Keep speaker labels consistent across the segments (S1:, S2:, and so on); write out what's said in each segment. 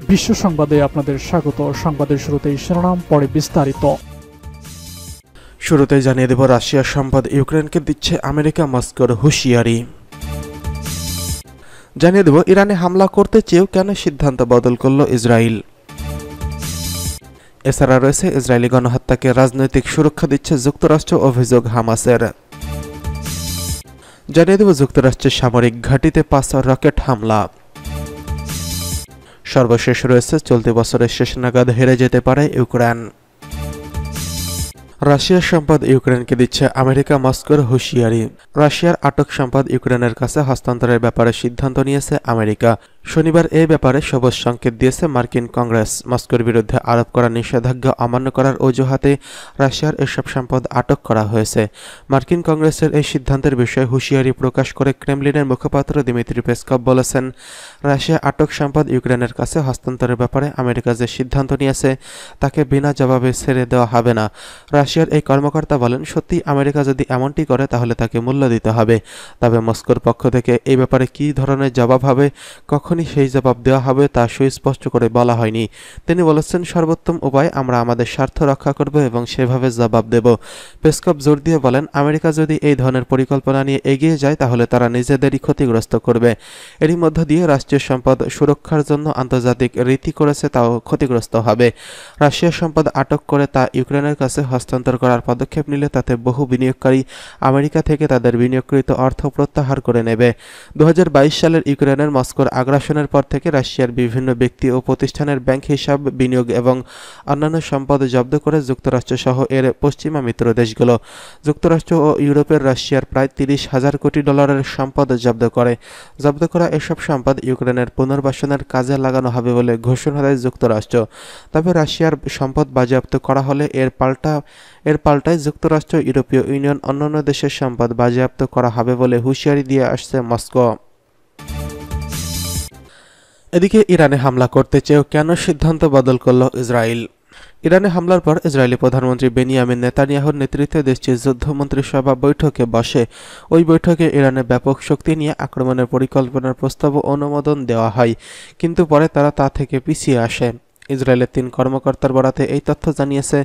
S1: বিশ্ব সংবাদে আপনাদের স্বাগত। সংবাদের শুরুতেই শিরোনাম, পরে বিস্তারিত।
S2: শুরুতেই জানিয়ে দেব রাশিয়ার সম্পদ ইউক্রেনকে দিচ্ছে আমেরিকা, মস্কোর হুঁশিয়ারি। জানিয়ে দেব ইরানে হামলা করতে চেয়েও কেন সিদ্ধান্ত বদল করল ইসরায়েল। এছাড়া রয়েছে ইসরায়েলি গণহত্যাকে রাজনৈতিক সুরক্ষা দিচ্ছে যুক্তরাষ্ট্র, অভিযোগ হামাসের। জানিয়ে দেব যুক্তরাষ্ট্রের সামরিক ঘাঁটিতে 5 রকেট হামলা। সর্বশেষ রয়েছে চলতি বছরের শেষ নাগাদ হেরে যেতে পারে ইউক্রেন। রাশিয়ার সম্পদ ইউক্রেনকে দিচ্ছে আমেরিকা, মস্কোর হুঁশিয়ারি। রাশিয়ার আটক সম্পদ ইউক্রেনের কাছে হস্তান্তরের ব্যাপারে সিদ্ধান্ত নিয়েছে আমেরিকা। শনিবার এই ব্যাপারে সবুজ সংকেত দিয়েছে মার্কিন কংগ্রেস। মস্কোর বিরুদ্ধে আরোপ করা নিষেধাজ্ঞা অমান্য করার অজুহাতে রাশিয়ার এসব সম্পদ আটক করা হয়েছে। মার্কিন কংগ্রেসের এই সিদ্ধান্তের বিষয়ে হুঁশিয়ারি প্রকাশ করে ক্রেমলিনের মুখপাত্র দিমিত্রি পেসকভ বলেছেন, রাশিয়া আটক সম্পদ ইউক্রেনের কাছে হস্তান্তরের ব্যাপারে আমেরিকা যে সিদ্ধান্ত নিয়েছে তাকে বিনা জবাবে ছেড়ে দেওয়া হবে না। রাশিয়ার এই কর্মকর্তা বলেন, সত্যি আমেরিকা যদি এমনটি করে তাহলে তাকে মূল্য দিতে হবে। তবে মস্কোর পক্ষ থেকে এই ব্যাপারে কী ধরনের জবাব হবে, কখনই সেই জবাব দেওয়া হবে তা সুস্পষ্ট করে বলা হয়নি। তিনি বলেছেন, সর্বোত্তম উপায় আমরা আমাদের স্বার্থ রক্ষা করব এবং সেভাবে জবাব দেব। পেসকভ জোর দিয়ে বলেন, আমেরিকা যদি এই ধরনের পরিকল্পনা নিয়ে এগিয়ে যায় তাহলে তারা নিজেদেরই ক্ষতিগ্রস্ত করবে। এরই মধ্য দিয়ে রাষ্ট্রীয় সম্পদ সুরক্ষার জন্য আন্তর্জাতিক রীতি করেছে তাও ক্ষতিগ্রস্ত হবে। রাশিয়ার সম্পদ আটক করে তা ইউক্রেনের কাছে হস্তান্তর করার পদক্ষেপ নিলে তাতে বহু বিনিয়োগকারী আমেরিকা থেকে তাদের বিনিয়োগকৃত অর্থ প্রত্যাহার করে নেবে। 2022 সালের ইউক্রেনের মস্কোর আগ্রাসনের পর থেকে রাশিয়ার বিভিন্ন ব্যক্তি ও প্রতিষ্ঠানের ব্যাংক হিসাব, বিনিয়োগ এবং অন্যান্য সম্পদ জব্দ করে যুক্তরাষ্ট্র সহ এর পশ্চিমা মিত্র দেশগুলো। যুক্তরাষ্ট্র ও ইউরোপের রাশিয়ার প্রায় 30,000 কোটি ডলারের সম্পদ জব্দ করে। জব্দ করা এসব সম্পদ ইউক্রেনের পুনর্বাসনের কাজে লাগানো হবে বলে ঘোষণা দেয় যুক্তরাষ্ট্র। তবে রাশিয়ার সম্পদ বাজেয়াপ্ত করা হলে এর পাল্টায় যুক্তরাষ্ট্র, ইউরোপীয় ইউনিয়ন, অন্যান্য দেশের সম্পদ বাজেয়াপ্ত করা হবে বলে হুঁশিয়ারি দিয়ে আসছে মস্কো। এদিকে ইরানে হামলা করতে চেয়েও কেন সিদ্ধান্ত বদল করল ইসরায়েল। ইরানে হামলার পর ইসরায়েলি প্রধানমন্ত্রী বেনিয়ামিন নেতানিয়াহুর নেতৃত্বে দেশটির যুদ্ধমন্ত্রিসভা বৈঠকে বসে। ওই বৈঠকে ইরানে ব্যাপক শক্তি নিয়ে আক্রমণের পরিকল্পনার প্রস্তাবও অনুমোদন দেওয়া হয়, কিন্তু পরে তারা তা থেকে পিছিয়ে আসে। ইসরায়েলের 3 কর্মকর্তার বরাতে এই তথ্য জানিয়েছে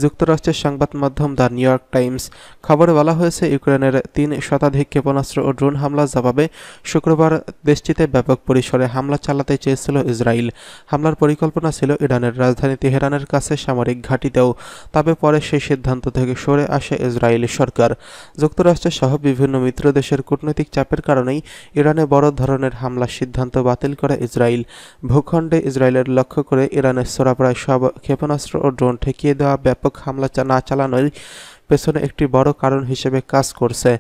S2: যুক্তরাষ্ট্রের সংবাদ মাধ্যম দ্য নিউ ইয়র্ক টাইমস। খবরে বলা হয়েছে, ইউক্রেনের 3 শতাধিক ক্ষেপণাস্ত্র ও ড্রোন হামলার জবাবে শুক্রবার দেশটিতে ব্যাপক পরিসরে হামলা চালাতে চেয়েছিল ইসরায়েল। হামলার পরিকল্পনা ছিল ইরানের রাজধানী তেহরানের কাছে সামরিক ঘাঁটিতেও। তবে পরে সেই সিদ্ধান্ত থেকে সরে আসে ইসরায়েলি সরকার। যুক্তরাষ্ট্রের সহ বিভিন্ন মিত্র দেশের কূটনৈতিক চাপের কারণেই ইরানে বড় ধরনের হামলার সিদ্ধান্ত বাতিল করে ইসরায়েল। ভূখণ্ডে ইসরায়েলের লক্ষ্য করে ইরানের ছোড়া প্রায় সব ক্ষেপণাস্ত্র ও ড্রোন ঠেকিয়ে দেওয়া ব্যাপক হামলা না চালানোর পেছনে একটি বড় কারণ হিসেবে কাজ করছে।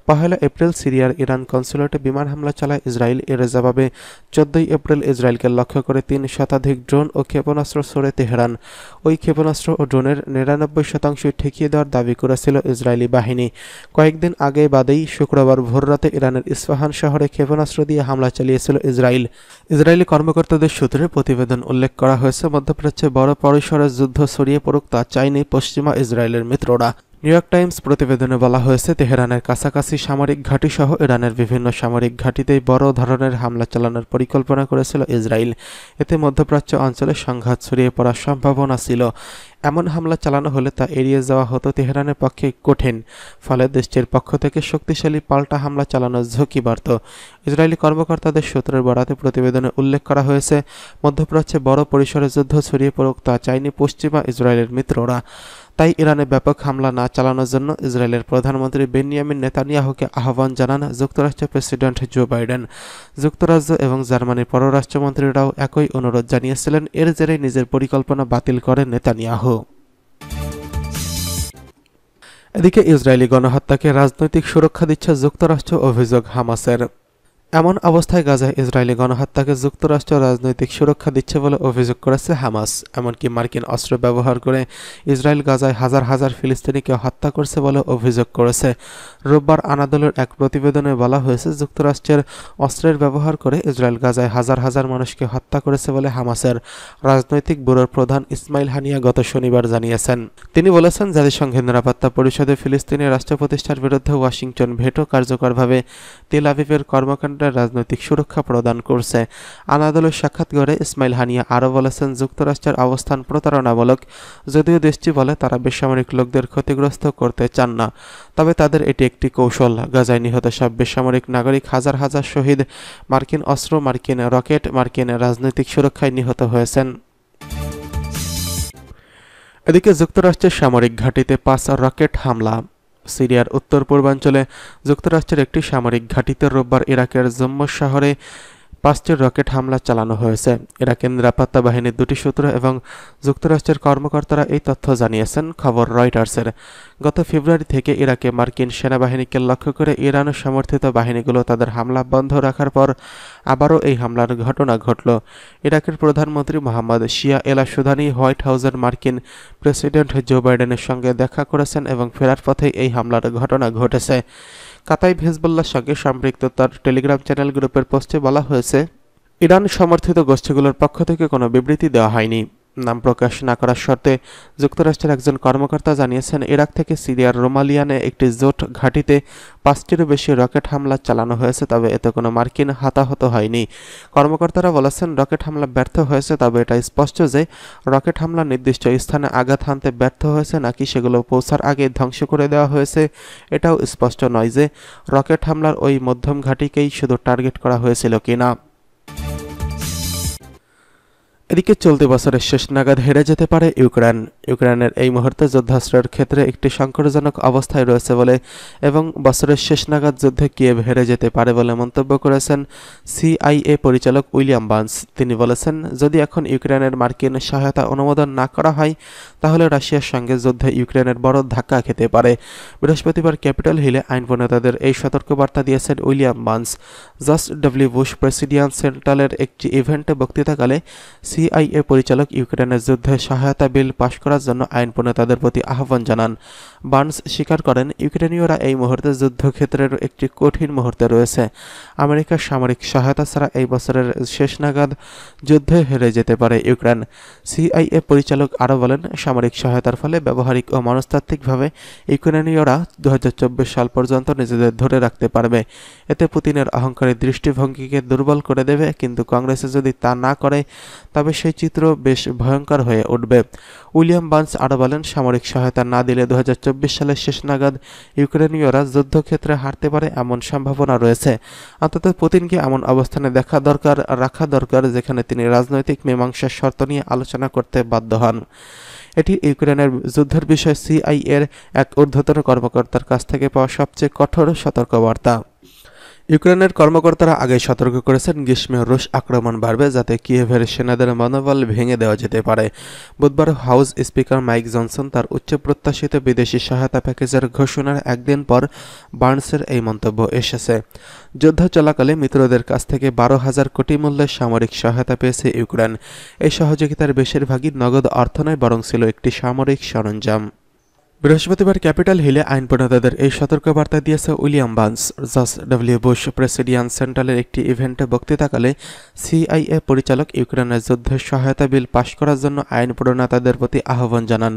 S2: 1 এপ্রিল সিরিয়ার ইরান কনসুলেটে বিমান হামলা চালায় ইসরায়েল। এর জবাবে 14 এপ্রিল ইসরায়েলকে লক্ষ্য করে 3 শতাধিক ড্রোন ও ক্ষেপণাস্ত্র ছোড়ে তেহরান। ওই ক্ষেপণাস্ত্র ও ড্রোনের 99% ঠেকিয়ে দেওয়ার দাবি করেছিল ইসরায়েলি বাহিনী। কয়েকদিন আগে বাদেই শুক্রবার ভোররাতে ইরানের ইস্পাহান শহরে ক্ষেপণাস্ত্র দিয়ে হামলা চালিয়েছিল ইসরায়েল। ইসরায়েলি কর্মকর্তাদের সূত্রে প্রতিবেদন উল্লেখ করা হয়েছে, মধ্যপ্রাচ্যে বড় পরিসরের যুদ্ধ ছড়িয়ে পড়ুক তা চায়নি পশ্চিমা ইসরায়েলের মিত্ররা। নিউ ইয়র্ক টাইমস প্রতিবেদনে বলা হয়েছে, তেহরানের কাছাকাছি সামরিক ঘাঁটি সহ ইরানের বিভিন্ন সামরিক ঘাঁটিতেই বড় ধরনের হামলা চালানোর পরিকল্পনা করেছিল ইসরায়েল। এতে মধ্যপ্রাচ্য অঞ্চলে সংঘাত ছড়িয়ে পড়ার সম্ভাবনা ছিল। এমন হামলা চালানো হলে তা এড়িয়ে যাওয়া হতো তেহরানের পক্ষে কঠিন। ফলে দেশটির পক্ষ থেকে শক্তিশালী পাল্টা হামলা চালানোর ঝুঁকি বাড়ত। ইসরায়েলি কর্মকর্তাদের সূত্রের বরাতে প্রতিবেদনে উল্লেখ করা হয়েছে, মধ্যপ্রাচ্যে বড় পরিসরে যুদ্ধ ছড়িয়ে পড়ুক তা চায়নি পশ্চিমা ইসরায়েলের মিত্ররা। তাই ইরানে ব্যাপক হামলা না চালানোর জন্য ইসরায়েলের প্রধানমন্ত্রী বেনিয়ামিন নেতানিয়াহুকে আহ্বান জানান যুক্তরাষ্ট্রের প্রেসিডেন্ট জো বাইডেন। যুক্তরাজ্য এবং জার্মানির পররাষ্ট্রমন্ত্রীরাও একই অনুরোধ জানিয়েছিলেন। এর জেরেই নিজের পরিকল্পনা বাতিল করেন নেতানিয়াহু। এদিকে ইসরায়েলি গণহত্যাকে রাজনৈতিক সুরক্ষা দিচ্ছে যুক্তরাষ্ট্র, অভিযোগ হামাসের। এমন অবস্থায় গাজায় ইসরায়েলি গণহত্যাকে যুক্তরাষ্ট্র রাজনৈতিক সুরক্ষা দিচ্ছে বলে অভিযোগ করেছে হামাস। এমনকি মার্কিন অস্ত্র ব্যবহার করে ইসরায়েল গাজায় হাজার হাজার ফিলিস্তিনিকে হত্যা করছে বলে অভিযোগ করেছে। রোববার আনাদোলের এক প্রতিবেদনে বলা হয়েছে, যুক্তরাষ্ট্রের অস্ত্রের ব্যবহার করে ইসরায়েল গাজায় হাজার হাজার মানুষকে হত্যা করেছে বলে হামাসের রাজনৈতিক ব্যুরোর প্রধান ইসমাইল হানিয়া গত শনিবার জানিয়েছেন। তিনি বলেছেন, জাতিসংঘের নিরাপত্তা পরিষদে ফিলিস্তিনি রাষ্ট্র প্রতিষ্ঠার বিরুদ্ধে ওয়াশিংটন ভেটো কার্যকরভাবে তেল আভিভের কর্মকাণ্ড প্রেসিডেন্টের রাজনৈতিক সুরক্ষা প্রদান করছে। আনাদোলের সাক্ষাৎকারে ইসমাইল হানিয়া আরও বলেছেন, যুক্তরাষ্ট্রের অবস্থান প্রতারণামূলক। যদিও দেশটি বলে তারা বেসামরিক লোকদের ক্ষতিগ্রস্ত করতে চান না, তবে তাদের এটি একটি কৌশল। গাজায় নিহত সব বেসামরিক নাগরিক, হাজার হাজার শহীদ, মার্কিন অস্ত্র, মার্কিন রকেট, মার্কিন রাজনৈতিক সুরক্ষায় নিহত হয়েছেন। এদিকে যুক্তরাষ্ট্রের সামরিক ঘাঁটিতে 5 রকেট হামলা। সিরিয়ার উত্তর পূর্বাঞ্চলে যুক্তরাষ্ট্রের একটি সামরিক ঘাঁটিতে রোববার ইরাকের জম্মু শহরে 5টি রকেট হামলা চালানো হয়েছে। ইরাকের নিরাপত্তা বাহিনীর 2টি সূত্র এবং যুক্তরাষ্ট্রের কর্মকর্তারা এই তথ্য জানিয়েছেন, খবর রয়টার্সের। গত ফেব্রুয়ারি থেকে ইরাকে মার্কিন সেনাবাহিনীকে লক্ষ্য করে ইরান সমর্থিত বাহিনীগুলো তাদের হামলা বন্ধ রাখার পর আবারও এই হামলার ঘটনা ঘটল। ইরাকের প্রধানমন্ত্রী মোহাম্মদ শিয়া এল সুদানি হোয়াইট হাউসের মার্কিন প্রেসিডেন্ট জো বাইডেনের সঙ্গে দেখা করেছেন এবং ফেরার পথেই এই হামলার ঘটনা ঘটেছে। কাতাইব হিজবুল্লাহর সঙ্গে সম্পৃক্ত তার টেলিগ্রাম চ্যানেল গ্রুপের পোস্টে বলা হয়েছে, ইরান সমর্থিত গোষ্ঠীগুলোর পক্ষ থেকে কোনো বিবৃতি দেওয়া হয়নি। নাম প্রকাশ না করার শর্তে যুক্তরাষ্ট্রের একজন কর্মকর্তা জানিয়েছেন, ইরাক থেকে সিরিয়ার রোমালিয়ানে একটি জোট ঘাঁটিতে 5টিরও বেশি রকেট হামলা চালানো হয়েছে, তবে এতে কোনো মার্কিন হতাহত হয়নি। কর্মকর্তারা বলেছেন, রকেট হামলা ব্যর্থ হয়েছে, তবে এটা স্পষ্ট যে রকেট হামলা নির্দিষ্ট স্থানে আঘাত হানতে ব্যর্থ হয়েছে নাকি সেগুলো পৌঁছার আগে ধ্বংস করে দেওয়া হয়েছে এটাও স্পষ্ট নয় যে রকেট হামলার ওই মধ্যম ঘাঁটিকেই শুধু টার্গেট করা হয়েছিল কিনা। এদিকে চলতি বছরের শেষ নাগাদ হেরে যেতে পারে ইউক্রেন। ইউক্রেনের এই মুহূর্তে যুদ্ধাস্ত্রের ক্ষেত্রে একটি সংকটজনক অবস্থায় রয়েছে বলে এবং বছরের শেষ নাগাদ যুদ্ধে কিয়েভ হেরে যেতে পারে বলে মন্তব্য করেছেন সিআইএ পরিচালক উইলিয়াম বার্নস। তিনি বলেছেন, যদি এখন ইউক্রেনের মার্কিন সহায়তা অনুমোদন না করা হয় তাহলে রাশিয়ার সঙ্গে যুদ্ধে ইউক্রেনের বড় ধাক্কা খেতে পারে। বৃহস্পতিবার ক্যাপিটল হিলে আইন প্রণেতাদের এই সতর্কবার্তা দিয়েছেন William Burns. George W Bush presidium সেন্ট্রালের একটি ইভেন্টে বক্তৃতাকালে সিআইএ পরিচালক ইউক্রেনের যুদ্ধে সহায়তা বিল পাশ করার জন্য আইন প্রণেতাদের প্রতি আহ্বান জানান। বার্নস স্বীকার করেন, ইউক্রেনীয়রা এই মুহূর্তে যুদ্ধক্ষেত্রের একটি কঠিন মুহূর্তে রয়েছে। আমেরিকার সামরিক সহায়তা ছাড়া এই বছরের শেষ নাগাদ যুদ্ধে হেরে যেতে পারে ইউক্রেন। সিআইএ পরিচালক আরও বলেন, সামরিক সহায়তার ফলে ব্যবহারিক ও মনস্তাত্ত্বিকভাবে ইউক্রেনীয়রা 2024 সাল পর্যন্ত নিজেদের ধরে রাখতে পারবে। এতে পুতিনের অহংকারী দৃষ্টিভঙ্গিকে দুর্বল করে দেবে, কিন্তু কংগ্রেসে যদি তা না করে তবে সেই চিত্র বেশ ভয়ঙ্কর হয়ে উঠবে। উইলিয়াম বার্নস আরও বলেন, সামরিক সহায়তা না দিলে 2024 সালের শেষ নাগাদ ইউক্রেনীয়রা যুদ্ধক্ষেত্রে হারতে পারে এমন সম্ভাবনা রয়েছে। অন্তত পুতিনকে এমন অবস্থানে রাখা দরকার যেখানে তিনি রাজনৈতিক মীমাংসার শর্ত নিয়ে আলোচনা করতে বাধ্য হন। এটি ইউক্রেনের যুদ্ধের বিষয়ে সিআইএর এক ঊর্ধ্বতন কর্মকর্তার কাছ থেকে পাওয়া সবচেয়ে কঠোর সতর্কবার্তা। ইউক্রেনের কর্মকর্তারা আগেই সতর্ক করেছেন, গ্রীষ্মে রুশ আক্রমণ বাড়বে যাতে কিয়েভের সেনাদের মনোবল ভেঙে দেওয়া যেতে পারে। বুধবার হাউস স্পিকার মাইক জনসন তার উচ্চ প্রত্যাশিত বিদেশি সহায়তা প্যাকেজের ঘোষণার একদিন পর বার্নসের এই মন্তব্য এসেছে। যুদ্ধ চলাকালে মিত্রদের কাছ থেকে 12,000 কোটি মূল্যের সামরিক সহায়তা পেয়েছে ইউক্রেন। এই সহযোগিতার বেশিরভাগই নগদ অর্থ নয়, বরং ছিল একটি সামরিক সরঞ্জাম। বৃহস্পতিবার ক্যাপিটল হিলে আইন প্রণেতাদের এই সতর্কবার্তা দিয়েছে William Burns. George W Bush presidium সেন্ট্রালের একটি ইভেন্টে বক্তৃতাকালে সিআইএ পরিচালক ইউক্রেনের যুদ্ধের সহায়তা বিল পাশ করার জন্য আইন প্রণেতাদের প্রতি আহ্বান জানান।